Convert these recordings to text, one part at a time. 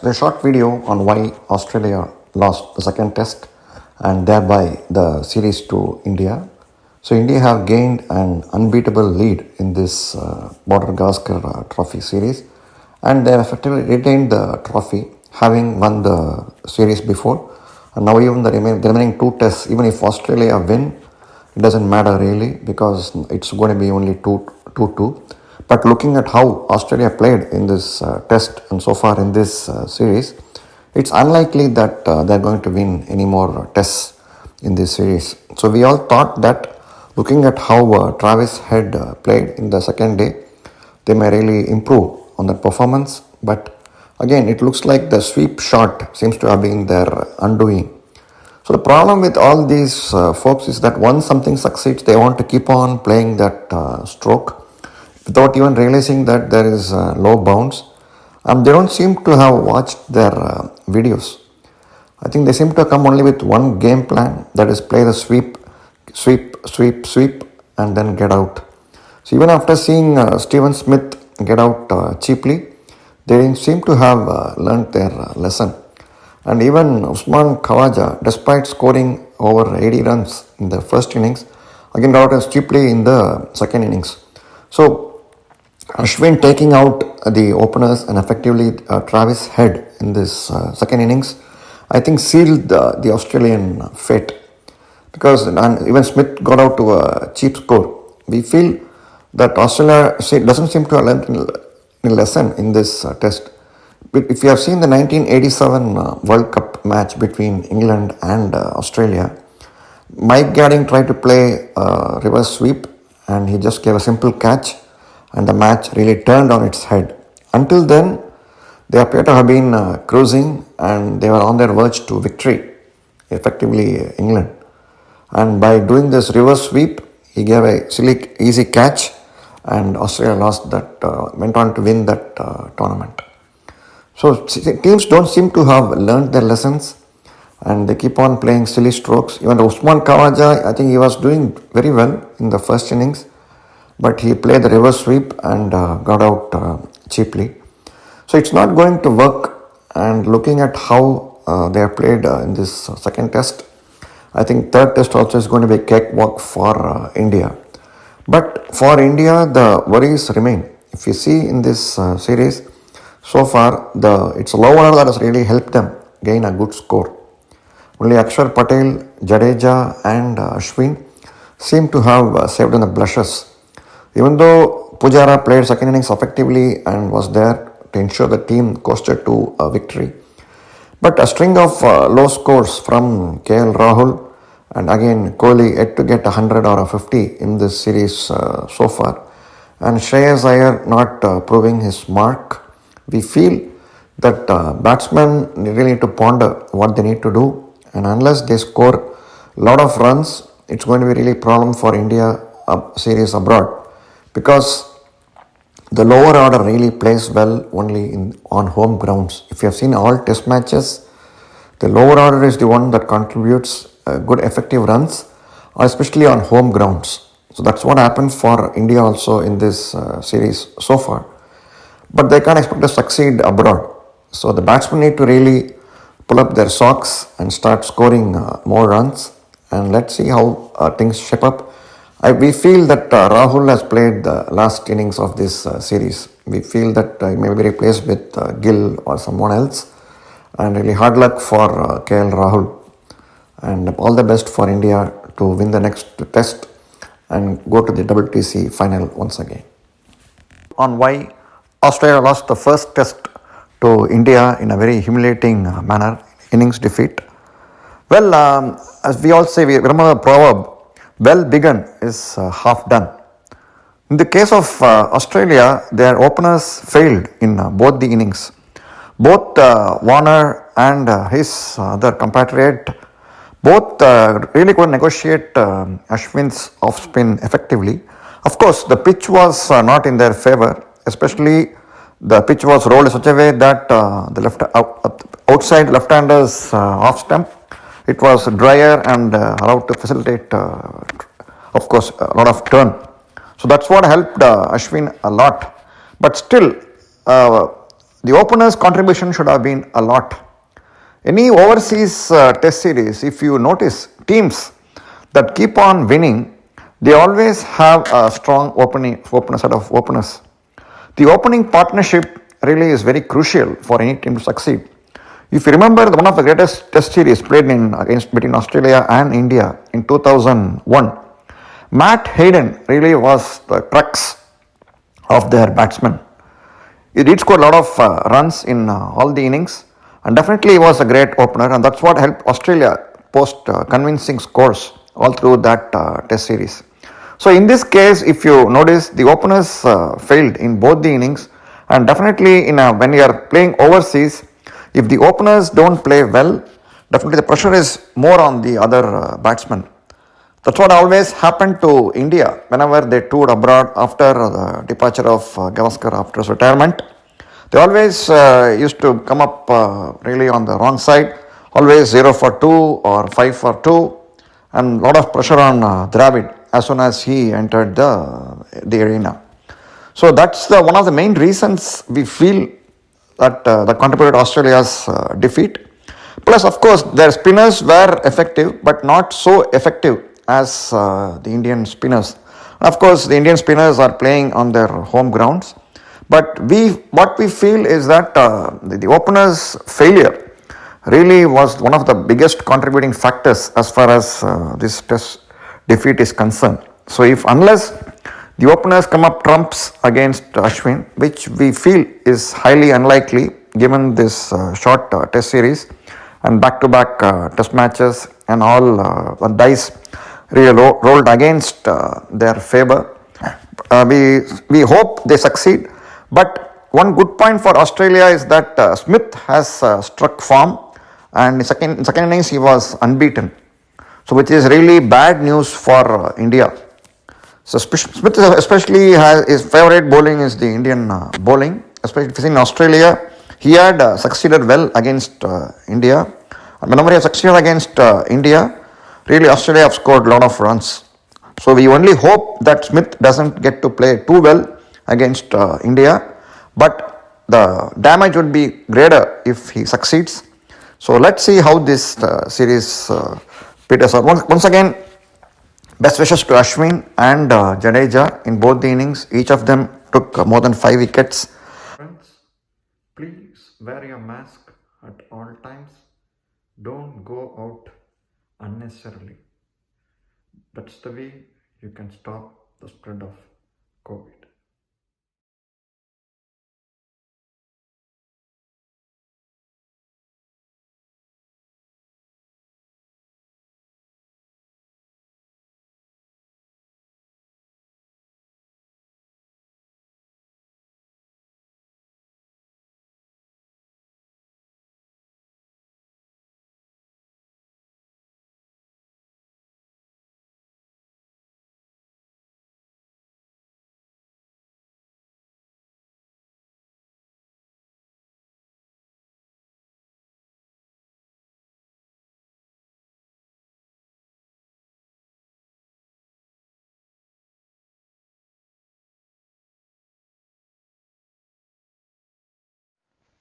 The short video on why Australia lost the second test and thereby the series to India. So India have gained an unbeatable lead in this Border Gavaskar Trophy series, and they have effectively retained the trophy, having won the series before. And now even the remaining two tests, even if Australia win, it doesn't matter really because it's going to be only 2-2. But looking at how Australia played in this test and so far in this series, it's unlikely that they're going to win any more tests in this series. So we all thought that looking at how Travis Head played in the second day, they may really improve on their performance. But again, it looks like the sweep shot seems to have been their undoing. So the problem with all these folks is that once something succeeds, they want to keep on playing that stroke without even realizing that there is low bounce. They don't seem to have watched their videos. I think they seem to come only with one game plan, that is play the sweep, and then get out. So even after seeing Steven Smith get out cheaply, they didn't seem to have learnt their lesson. And even Usman Khawaja, despite scoring over 80 runs in the first innings, again got out as cheaply in the second innings. So Ashwin taking out the openers and effectively Travis Head in this second innings, I think sealed the Australian fate, because even Smith got out to a cheap score. We feel that Australia doesn't seem to have learned a lesson in this test. If you have seen the 1987 World Cup match between England and Australia, Mike Gadding tried to play a reverse sweep and he just gave a simple catch, and the match really turned on its head. Until then, they appear to have been cruising and they were on their verge to victory, effectively England. And by doing this reverse sweep, he gave a silly, easy catch, and Australia lost that, went on to win that tournament. So teams don't seem to have learned their lessons and they keep on playing silly strokes. Even Usman Khawaja, I think he was doing very well in the first innings, but he played the reverse sweep and got out cheaply. So it's not going to work. And looking at how they have played in this second test, I think third test also is going to be a cakewalk for India. But for India, the worries remain. If you see in this series, so far it's a low order that has really helped them gain a good score. Only Axar, Patel, Jadeja and Ashwin seem to have saved on the blushes. Even though Pujara played second innings effectively and was there to ensure the team coasted to a victory. But a string of low scores from Rahul and again Kohli yet to get 100 or a 50 in this series so far. And Shreyas Iyer not proving his mark. We feel that batsmen really need to ponder what they need to do. And unless they score a lot of runs, it's going to be really a problem for India series abroad. Because the lower order really plays well only on home grounds. If you have seen all test matches, the lower order is the one that contributes good effective runs, especially on home grounds. So that's what happened for India also in this series so far. But they can't expect to succeed abroad. So the batsmen need to really pull up their socks and start scoring more runs. And let's see how things shape up. We feel that Rahul has played the last innings of this series. We feel that he may be replaced with Gill or someone else. And really hard luck for Rahul. And all the best for India to win the next test and go to the WTC final once again. On why Australia lost the first test to India in a very humiliating manner, innings defeat. Well, as we all say, we remember the proverb, well begun is half done. In the case of Australia, their openers failed in both the innings. Both Warner and his other compatriot, both really could negotiate Ashwin's off spin effectively. Of course, the pitch was not in their favor, especially the pitch was rolled in such a way that the outside left-hander's off stump, it was drier and allowed to facilitate, of course, a lot of turn. So that's what helped Ashwin a lot. But still, the opener's contribution should have been a lot. Any overseas test series, if you notice teams that keep on winning, they always have a strong set of openers. The opening partnership really is very crucial for any team to succeed. If you remember, one of the greatest test series played between Australia and India in 2001, Matt Hayden really was the crux of their batsmen. He did score a lot of runs in all the innings, and definitely he was a great opener, and that's what helped Australia post convincing scores all through that test series. So in this case, if you notice, the openers failed in both the innings, and definitely when you are playing overseas, if the openers don't play well, definitely the pressure is more on the other batsmen. That's what always happened to India whenever they toured abroad after the departure of Gavaskar after his retirement. They always used to come up really on the wrong side, always 0 for 2 or 5 for 2, and a lot of pressure on Dravid as soon as he entered the arena. So that's one of the main reasons we feel that contributed to Australia's defeat. Plus, of course, their spinners were effective, but not so effective as the Indian spinners. Of course, the Indian spinners are playing on their home grounds, but what we feel is that the openers' failure really was one of the biggest contributing factors as far as this test defeat is concerned. So, unless the openers come up trumps against Ashwin, which we feel is highly unlikely given this short test series and back-to-back test matches and all dice really rolled against their favor. We hope they succeed, but one good point for Australia is that Smith has struck form, and in second innings he was unbeaten, so which is really bad news for India. So Smith especially his favorite bowling is the Indian bowling, especially if in Australia. He had succeeded well against India. And whenever he has succeeded against India, really Australia have scored a lot of runs. So we only hope that Smith doesn't get to play too well against India, but the damage would be greater if he succeeds. So let's see how this series peters out. Once again, best wishes to Ashwin and Jadeja in both the innings. Each of them took more than 5 wickets. Friends, please wear your mask at all times. Don't go out unnecessarily. That's the way you can stop the spread of COVID.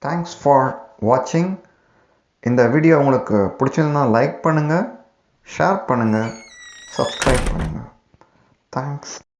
Thanks for watching. இந்த video உங்களுக்கு பிடிச்சிருந்தா like பண்ணுங்க, share பண்ணுங்க, subscribe பண்ணுங்க. Thanks.